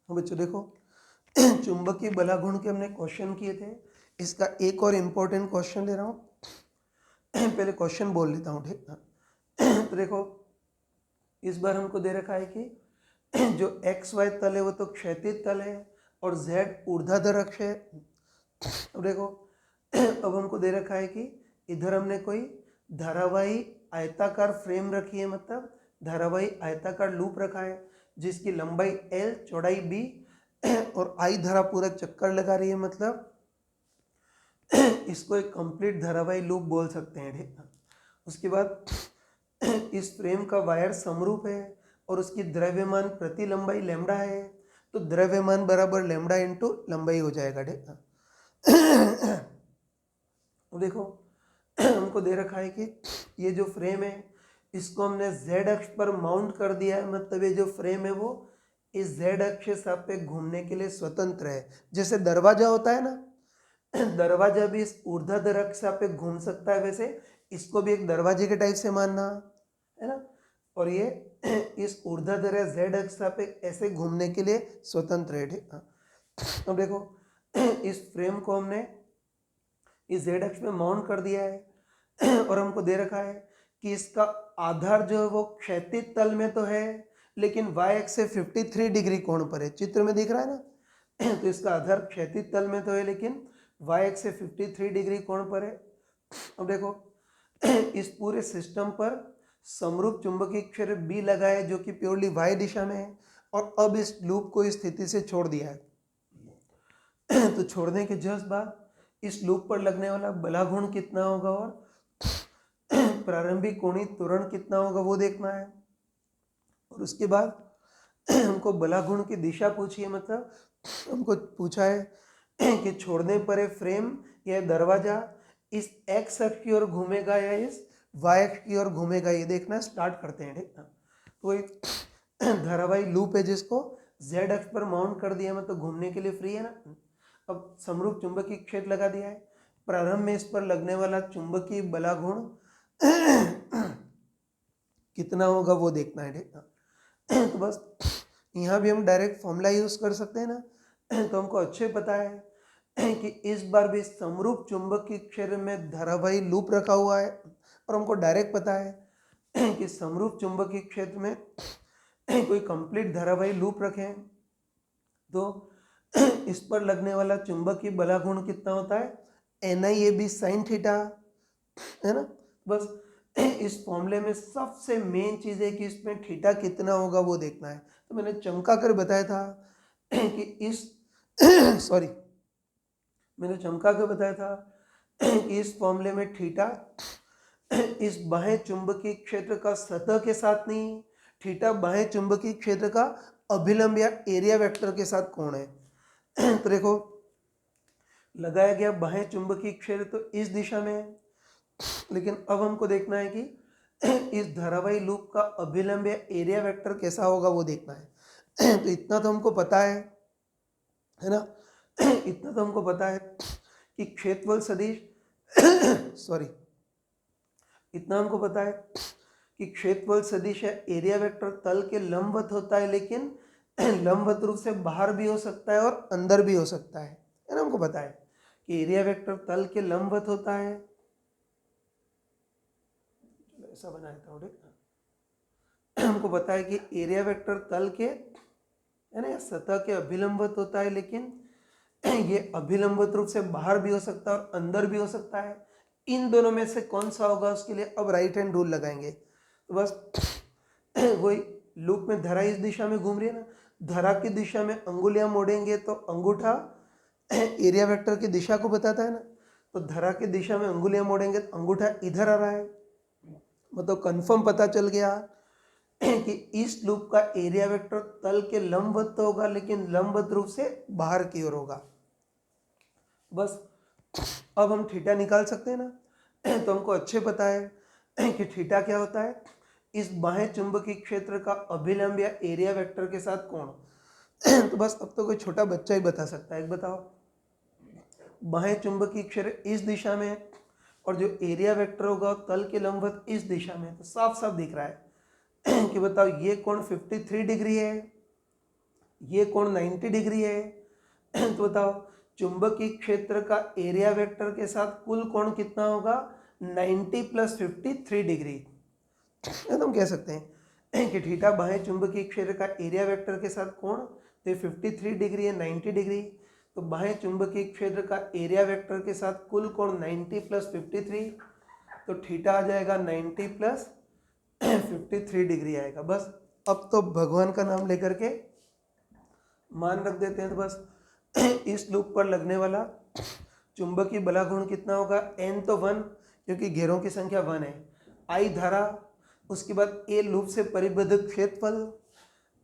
तो बच्चों देखो, चुंबकीय बलागुण के हमने क्वेश्चन किए थे। इसका एक और इम्पोर्टेंट क्वेश्चन ले रहा हूँ। पहले क्वेश्चन बोल लेता हूँ, ठीक है। तो देखो, इस बार हमको दे रखा है कि जो एक्स वाई तल है वो तो क्षैतिज तल है और जेड ऊर्ध्वाधर अक्ष है। अब देखो, अब हमको दे रखा है कि इधर हमने कोई धारावाही आयताकार फ्रेम रखी है, मतलब धारावाही आयताकार लूप रखा है जिसकी लंबाई L, चौड़ाई B और I धारा पूरा चक्कर लगा रही है, मतलब इसको एक कंप्लीट धारावाही लूप बोल सकते हैं, ठीक है। उसके बाद इस फ्रेम का वायर समरूप है और उसकी द्रव्यमान प्रति लंबाई लैम्डा है, तो द्रव्यमान बराबर लैम्डा इंटू लंबाई हो जाएगा, ठीक है। देखो, हमको दे रखा है कि ये जो फ्रेम है इसको हमने z अक्ष पर माउंट कर दिया है, मतलब ये जो फ्रेम है वो इस z अक्ष के सापेक्ष घूमने के लिए स्वतंत्र है। जैसे दरवाजा होता है ना, दरवाजा भी इस ऊर्ध्वाधर अक्ष से सापेक्ष घूम सकता है, वैसे इसको भी एक दरवाजे के टाइप से मानना है ना। और ये इस ऊर्ध्वाधर या z अक्ष सापेक्ष ऐसे घूमने के लिए स्वतंत्र है, ठीक है। अब देखो, इस फ्रेम को हमने इस z अक्ष में माउंट कर दिया है और हमको दे रखा है कि इसका आधार जो है वो क्षैतिज तल में तो है लेकिन y अक्ष से 53 डिग्री कोण पर है। चित्र में दिख रहा है ना। तो इसका आधार क्षैतिज तल में तो है लेकिन y अक्ष से 53 डिग्री कोण पर है। अब देखो, इस पूरे सिस्टम पर समरूप चुंबकीय क्षेत्र B लगा है जो कि प्योरली y दिशा में है और अब इस लूप को इस स्थिति से छोड़ दिया है। तो छोड़ने के जस्ट बाद इस लूप पर लगने वाला बलागुण कितना होगा और प्रारंभिक कोणीय त्वरण कितना होगा वो देखना है। और उसके बाद हमको बलागुण की दिशा पूछी है, मतलब हमको पूछा है कि छोड़ने पर ये फ्रेम या दरवाजा इस एक्स अक्ष की ओर घूमेगा या इस वाई अक्ष की ओर घूमेगा, ये देखना। स्टार्ट करते हैं, ठीक है। तो एक धारावाही लूप है जिसको जेड अक्ष पर माउंट कर दिया, मतलब घूमने के लिए फ्री है ना। अब समरूप चुंबकीय क्षेत्र लगा दिया है। प्रारंभ में इस पर लगने वाला चुंबकीय बलागुण कितना होगा वो देखना है, ठीक है। तो बस यहाँ भी हम डायरेक्ट फॉर्मूला यूज कर सकते हैं ना। तो हमको अच्छे पता है कि इस बार भी समरूप चुंबकीय क्षेत्र में धारावाही लूप रखा हुआ है और हमको डायरेक्ट पता है कि समरूप चुंबकीय क्षेत्र में कोई कंप्लीट धारावाही लूप रखें तो इस पर लगने वाला चुंबकीय बलागुण कितना होता है, NIAB sin थीटा, है ना। बस इस फॉर्मूले में सबसे मेन चीज है कि इसमें थीटा कितना होगा वो देखना है। तो मैंने चमका कर बताया था कि इस सॉरी मैंने चमका कर बताया था कि इस फॉर्मूले में थीटा इस बाह्य चुंबकीय क्षेत्र का सतह के साथ नहीं, थीटा बाह्य चुंबकीय क्षेत्र का अभिलंब या एरिया वेक्टर के साथ कोण है। तो देखो, लगाया गया बाह्य चुंबकीय क्षेत्र तो इस दिशा में है, लेकिन अब हमको देखना है कि इस धारावाही लूप का अभिलंब या एरिया वेक्टर कैसा होगा वो देखना है। तो इतना तो हमको पता है ना। इतना तो हमको पता है कि क्षेत्रफल सदिश सॉरी इतना हमको पता है कि क्षेत्रफल सदिश या एरिया वेक्टर तल के लंबवत होता है, लेकिन लंबवत रूप से बाहर भी हो सकता है और अंदर भी हो सकता है ना। हमको पता है कि एरिया वेक्टर तल के लंबवत होता है, ऐसा बनाया था, ठीक। हमको पता है कि एरिया वेक्टर तल के है ना सतह के अभिलंबवत होता है, लेकिन ये अभिलंबित रूप से बाहर भी हो सकता है और अंदर भी हो सकता है। इन दोनों में से कौन सा होगा उसके लिए अब राइट हैंड रूल लगाएंगे। तो बस वही लूप में धरा इस दिशा में घूम रही है ना, धरा की दिशा में अंगुलियां मोड़ेंगे तो अंगूठा एरिया वेक्टर की दिशा को बताता है ना। तो धरा की दिशा में अंगुलियां मोड़ेंगे तो अंगूठा इधर आ रहा है, मतलब कंफर्म पता चल गया कि इस लूप का एरिया वेक्टर तल के लंबवत तो होगा लेकिन लंबवत रूप से बाहर की ओर होगा। बस अब हम थीटा निकाल सकते हैं ना। तो हमको अच्छे पता है कि थीटा क्या होता है, इस बाह्य चुंबकीय क्षेत्र का अभिलंब या एरिया वेक्टर के साथ कोण। तो बस अब तो कोई छोटा बच्चा ही बता सकता है। एक बताओ, बाह्य चुंबकीय क्षेत्र इस दिशा में है और जो एरिया वेक्टर होगा तल के लंबवत इस दिशा में, तो साफ साफ दिख रहा है कि बताओ ये कोण 53 डिग्री है, ये कोण 90 डिग्री है। तो बताओ चुंबकीय क्षेत्र का एरिया वेक्टर के साथ कुल कोण कितना होगा, 90 + 53 डिग्री। तो हम कह सकते हैं कि थीटा बाह्य चुंबकीय क्षेत्र का एरिया वेक्टर के साथ कोण, तो 53 डिग्री है, 90 डिग्री। तो बाह्य चुंबकीय क्षेत्र का एरिया वेक्टर के साथ कुल कोण 90 + 53, तो थीटा आ जाएगा 90 + 53 डिग्री आएगा। बस अब तो भगवान का नाम लेकर के मान रख देते हैं। तो बस इस लूप पर लगने वाला चुंबकीय बलाघूर्ण कितना होगा, n तो 1 क्योंकि घेरों की संख्या 1 है, I धारा, उसके बाद A लूप से परिबद्ध क्षेत्रफल।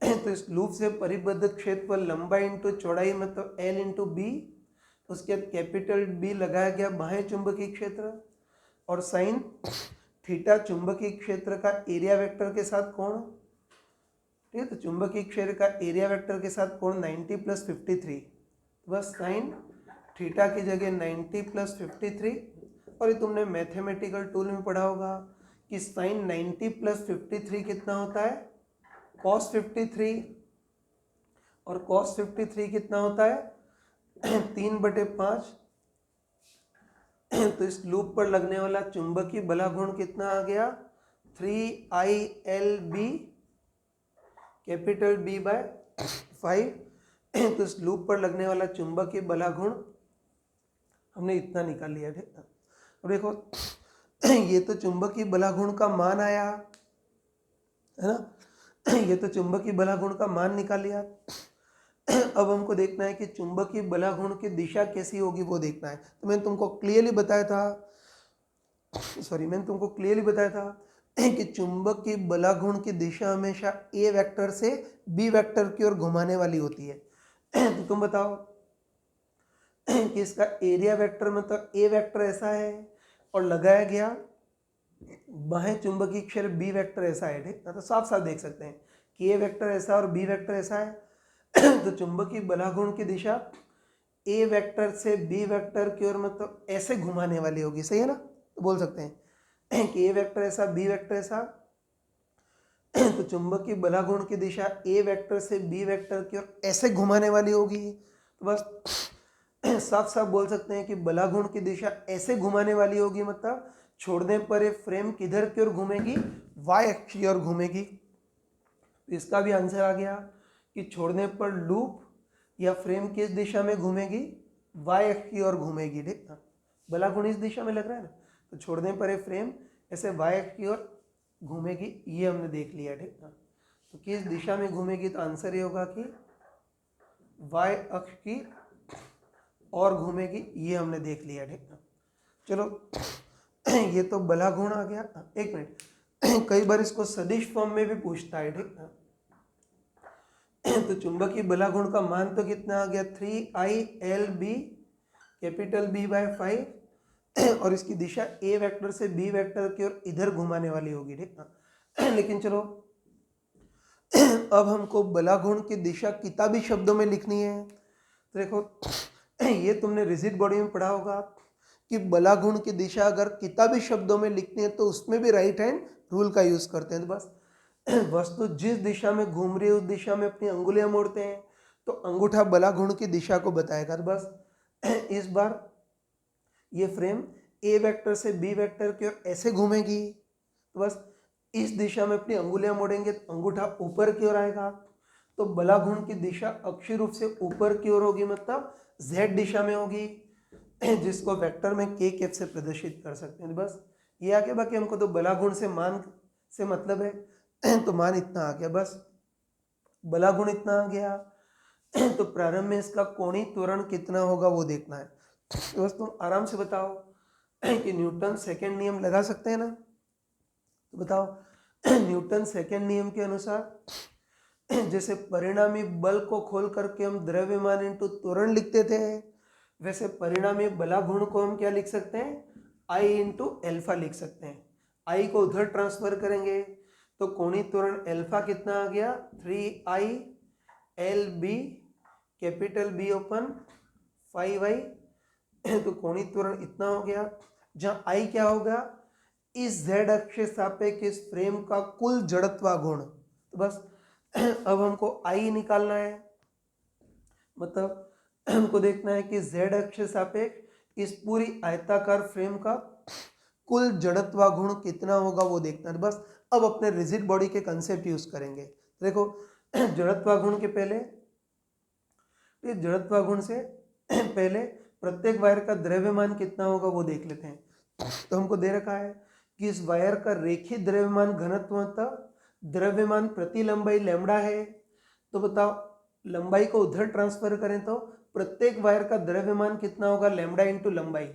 तो इस लूप से परिबद्ध क्षेत्रफल लंबाई इंटू चौड़ाई मतलब L इंटू बी, उसके बाद कैपिटल B लगाया गया बाह्य चुंबकीय क्षेत्र, और साइन थीटा चुंबकीय क्षेत्र का एरिया वेक्टर के साथ कोण। ठीक है, तो चुंबकीय क्षेत्र का एरिया वेक्टर के साथ कोण 90 + 53, बस साइन थीटा की जगह 90 + 53। और ये तुमने मैथमेटिकल टूल में पढ़ा होगा कि साइन 90 + 53 कितना होता है, cos 53, और cos 53 कितना होता है 3/5। तो इस लूप पर लगने वाला चुंबकीय बलाघूर्ण कितना आ गया, 3ILB कैपिटल B/5। तो इस लूप पर लगने वाला चुंबकीय बलाघूर्ण हमने इतना निकाल लिया। ठीक है, अब देखो ये तो चुंबकीय बलाघूर्ण का मान आया है ना, ये तो चुंबकीय बलाघूर्ण का मान निकाल लिया। अब हमको देखना है कि चुंबकीय बलाघूर्ण की दिशा कैसी होगी वो देखना है। तो मैंने तुमको क्लियरली बताया था कि चुंबकीय बलाघूर्ण की दिशा हमेशा ए वेक्टर से बी वेक्टर की ओर घुमाने वाली होती है। तो तुम बताओ कि इसका एरिया वेक्टर मतलब ए वेक्टर ऐसा है और लगाया गया बाह्य चुंबकीय क्षेत्र बी वेक्टर ऐसा है। ठीक है, तो साफ साफ देख सकते हैं कि ए वेक्टर ऐसा और बी वेक्टर ऐसा है। तो चुंबकीय बलाघूर्ण की दिशा ए वेक्टर से बी वेक्टर की ओर मतलब ऐसे घुमाने वाली होगी, सही है ना। तो बोल सकते हैं कि ए वेक्टर ऐसा बी वेक्टर ऐसा। तो चुंबकीय बलाघूर्ण की दिशा ए वेक्टर से बी वेक्टर की ओर ऐसे घुमाने वाली होगी। तो बस साफ साफ बोल सकते हैं कि बलाघूर्ण की दिशा ऐसे घुमाने वाली होगी, मतलब छोड़ने पर ये फ्रेम किधर की ओर घूमेगी, वाई अक्ष की ओर घूमेगी। तो इसका भी आंसर आ गया कि छोड़ने पर लूप या फ्रेम किस दिशा में घूमेगी, वाई अक्ष की ओर घूमेगी। ठीक है, बलाघूर्ण इस दिशा में लग रहा है ना, तो छोड़ने पर ये फ्रेम ऐसे वाई अक्ष की ओर घूमेगी, ये हमने देख लिया। ठीक है, तो किस दिशा में घूमेगी, तो आंसर ये होगा कि वाई अक्ष की और घूमेगी, ये हमने देख लिया। ठीक है, चलो ये तो बलाघूर्ण आ गया। एक मिनट, कई बार इसको सदिश फॉर्म में भी पूछता है। ठीक है, तो चुंबकीय बलाघूर्ण का मान तो कितना आ गया, 3ILB कैपिटल B/5, और इसकी दिशा ए वेक्टर से बी वेक्टर की ओर इधर घुमाने वाली होगी। ठीक है, लेकिन चलो अब हमको बलाघूर्ण की दिशा किताबी शब्दों में लिखनी है। तो देखो ये तुमने रिजिड बॉडी में पढ़ा होगा कि बलाघूर्ण की दिशा अगर किताबी शब्दों में लिखनी है तो उसमें भी राइट हैंड रूल का यूज करते हैं। तो बस वस्तु जिस दिशा में घूम रही है उस दिशा में अपनी अंगुलियां मोड़ते हैं, तो अंगूठा बलाघूर्ण की दिशा को बताएगा। तो बस इस बार ये फ्रेम ए वेक्टर से बी वेक्टर की ओर ऐसे घूमेगी, तो बस इस दिशा में अपनी अंगुलियां मोड़ेंगे तो अंगूठा ऊपर की ओर आएगा। तो बलाघूर्ण की दिशा अक्षीय रूप से ऊपर की ओर होगी, मतलब जेड दिशा में होगी, जिसको वेक्टर में के कैप से प्रदर्शित कर सकते हैं। बस ये आ गया, बाकी हमको तो बलाघूर्ण से मान से मतलब है, तो मान इतना आ गया, बस बलाघूर्ण इतना आ गया। तो प्रारंभ में इसका कोणीय त्वरण कितना होगा वो देखना है। तो बस तुम आराम से बताओ कि न्यूटन सेकेंड नियम लगा सकते हैं ना। तो बताओ न्यूटन सेकेंड नियम के अनुसार जैसे परिणामी बल को खोल करके हम द्रव्यमान इंटू त्वरण लिखते थे, वैसे परिणामी बलाघूर्ण को हम क्या लिख सकते हैं, I इंटू एल्फा लिख सकते हैं। I को उधर ट्रांसफर करेंगे तो कोणीय त्वरण एल्फा कितना आ गया, 3ILB कैपिटल B/5I। तो कोणीय त्वरण इतना हो गया, जहां I क्या होगा, इस z अक्ष के सापेक्ष इस फ्रेम का कुल जड़त्वाघूर्ण। तो बस अब हमको I निकालना है। मतलब हमको देखना है कि z अक्ष के सापेक्ष इस पूरी आयताकार फ्रेम का कुल जड़त्वाघूर्ण कितना होगा वो देखना है। बस अब अपने रिजिड बॉडी के कंसेप्ट यूज करेंगे। देखो जड़त्वाघूर्ण के पहले, इस जड़त्वाघूर्ण से पहले प्रत्येक वायर का द्रव्यमान कितना होगा वो देख लेते हैं। तो हमको दे रखा है कि इस वायर का रेखीय द्रव्यमान घनत्व द्रव्यमान प्रति लंबाई लैम्डा है। तो बताओ लंबाई को उधर ट्रांसफर करें तो प्रत्येक वायर का द्रव्यमान कितना होगा, लैम्डा इंटू लंबाई।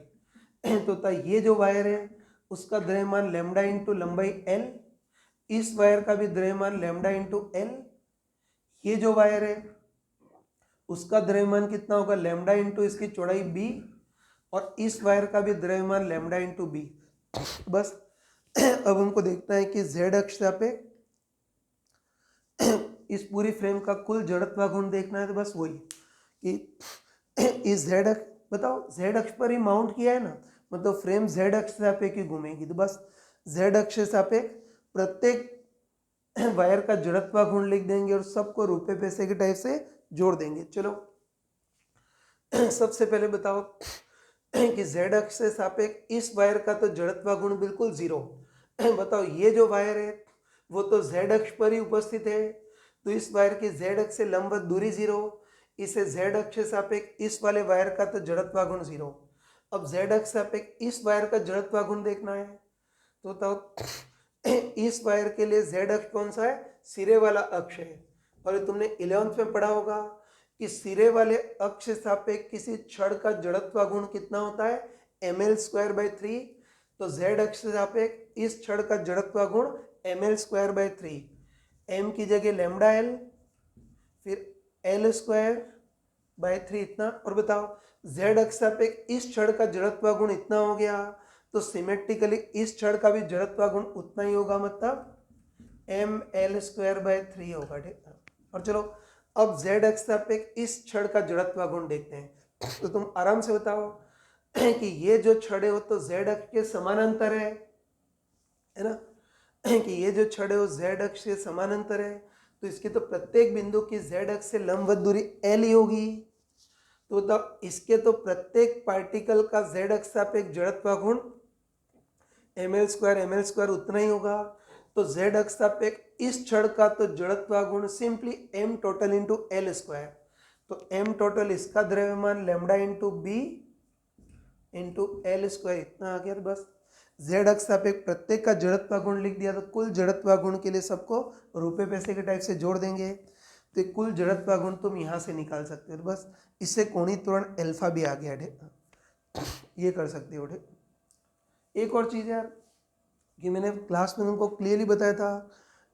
तो ये जो वायर है उसका द्रव्यमान लैम्डा इंटू लंबाई एल, इस वायर का भी द्रव्यमान लैम्डा इंटू एल, ये जो वायर है उसका द्रव्यमान कितना होगा, लैम्डा इंटू इसकी चौड़ाई बी, और इस वायर का भी द्रव्यमान लैम्डा इंटू बी। बस अब हमको देखना है कि z अक्ष पे इस पूरी फ्रेम का कुल जड़त्वाघूर्ण देखना है। तो बस वही कि इस z अक्ष, बताओ z अक्ष पर ही माउंट किया है ना, मतलब फ्रेम z अक्ष सापेक्ष ही घूमेगी। तो बस z अक्ष सापेक्ष प्रत्येक वायर का जड़त्वाघूर्ण लिख देंगे और सबको रुपए पैसे के टाइप से जोड़ देंगे। चलो सबसे पहले बताओ कि z अक्ष से सापेक्ष इस वायर का तो जड़त्वाघूर्ण बिल्कुल जीरो। बताओ ये जो वायर है वो तो z अक्ष पर ही उपस्थित है, तो इस वायर की z अक्ष से लंबवत दूरी जीरो, इसे z अक्ष से सापेक्ष इस वाले वायर का तो जड़त्वाघूर्ण जीरो। अब z अक्ष से सापेक्ष इस वायर का जड़त्वाघूर्ण देखना है। तो बताओ इस वायर के लिए z अक्ष कौन सा है, सिरे वाला अक्ष है। और ये तुमने 11th में पढ़ा होगा कि सिरे वाले अक्ष से सापेक्ष किसी छड़ का जड़त्वाघूर्ण कितना होता है, ml²/3। तो z अक्ष से सापेक्ष इस छड़ का जड़त्वाघूर्ण ml²/3, m की जगह लैम्डा एल, फिर l²/3 इतना। और बताओ z अक्ष से सापेक्ष इस छड़ का जड़त्वाघूर्ण इतना हो गया, तो सिमेट्रिकली इस छड़ का भी जड़त्वाघूर्ण उतना ही होगा, मतलब ml²/3 होगा। ठीक है। और चलो अब z अक्ष से सापेक्ष इस छड़ का जड़त्वाघूर्ण देखते हैं। तो तुम आराम से बताओ कि ये जो छड़ है वो तो z अक्ष के समानांतर है ना, कि ये जो छड़ है वो z अक्ष के समानांतर है, तो इसकी तो प्रत्येक बिंदु की z अक्ष से लंबवत दूरी l ही होगी। तो तब इसके तो प्रत्येक पार्टिकल का z अक्ष सापेक्ष जड़त्वाघूर्ण ml² उतना ही होगा। तो z अक्ष सापेक्ष इस छड़ का तो जड़त्वाघूर्ण simply m total into l²। तो m टोटल इसका द्रव्यमान lambda into B into l² इतना आ गया। तो बस z अक्ष सापेक्ष प्रत्येक का जड़त्वाघूर्ण लिख दिया, तो कुल जड़त्वाघूर्ण के लिए सबको रुपए पैसे के टाइप से जोड़ देंगे। तो कुल जड़त्वाघूर्ण तुम यहाँ से निकाल सकते हो। तो बस इससे कोणीय त्वरण अल्फा भी आ गया। ये कर सकते हो। एक और चीज़ यार कि मैंने क्लास में तुमको क्लियरली बताया था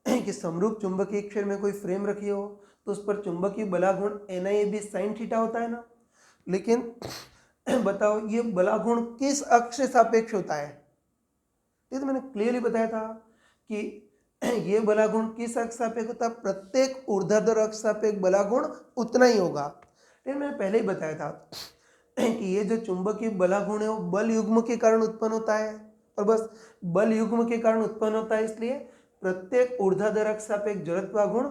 कि समरूप चुंबकीय क्षेत्र में कोई फ्रेम रखी हो तो उस पर चुंबकीय बलाघूर्ण NIAB sin थीटा होता है ना, लेकिन बताओ ये बलाघूर्ण किस अक्ष से सापेक्ष होता है। ये तो मैंने क्लियरली बताया था कि ये बलाघूर्ण किस अक्ष सापेक्ष होता है, प्रत्येक ऊर्ध्वाधर अक्ष सापेक्ष बलाघूर्ण उतना ही होगा। लेकिन मैंने पहले ही बताया था कि ये जो चुंबकीय बलाघूर्ण है वो बल युग्म के कारण उत्पन्न होता है, और बस बल युग्म के कारण उत्पन्न होता है, इसलिए प्रत्येक ऊर्ध्वाधर अक्ष सापेक्ष जड़त्वाघूर्ण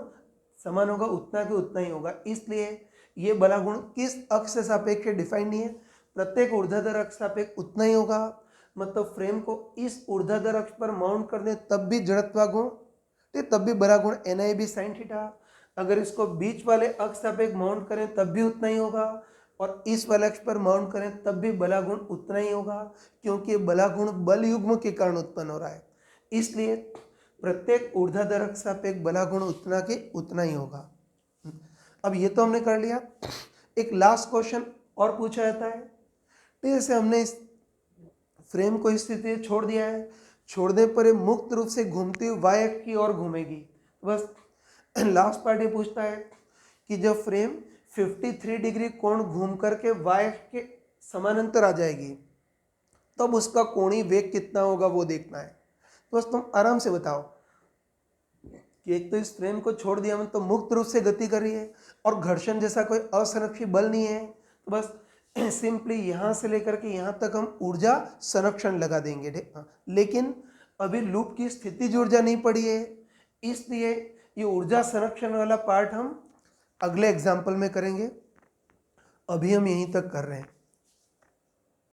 समान होगा, उतना के उतना ही होगा। इसलिए ये बलाघूर्ण किस अक्ष से सापेक्ष डिफाइन नहीं है, प्रत्येक ऊर्ध्वाधर अक्ष सापेक्ष उतना ही होगा। मतलब फ्रेम को इस ऊर्ध्वाधर अक्ष पर माउंट कर दें तब भी जड़त्वाघूर्ण, तब भी बलाघूर्ण NIAB sin थीटा। अगर इसको बीच वाले अक्ष सापेक्ष माउंट करें तब भी उतना ही होगा, और इस वाले अक्ष पर माउंट करें तब भी बलाघूर्ण उतना ही होगा, क्योंकि बलाघूर्ण बल युग्म के कारण उत्पन्न हो रहा है। इसलिए प्रत्येक ऊर्ध्वाधर अक्ष सापेक्ष बलाघूर्ण उतना के उतना ही होगा। अब ये तो हमने कर लिया। एक लास्ट क्वेश्चन और पूछा जाता है, तो जैसे हमने इस फ्रेम को इस स्थिति में छोड़ दिया है, छोड़ने पर ये मुक्त रूप से घूमती हुई y अक्ष की ओर घूमेगी। बस लास्ट पार्ट ये पूछता है कि जब फ्रेम 53 डिग्री कोण घूम करके y अक्ष के समानांतर आ जाएगी तब उसका कोणीय वेग कितना होगा वो देखना है। तो बस तुम आराम से बताओ कि एक तो इस फ्रेम को छोड़ दिया हमने तो मुक्त रूप से गति कर रही है और घर्षण जैसा कोई असंरक्षित बल नहीं है, तो बस सिंपली यहाँ से लेकर के यहाँ तक हम ऊर्जा संरक्षण लगा देंगे। लेकिन अभी लूप की स्थितिज ऊर्जा नहीं पड़ी है, इसलिए ये ऊर्जा संरक्षण वाला पार्ट हम अगले एग्जाम्पल में करेंगे। अभी हम यहीं तक कर रहे हैं।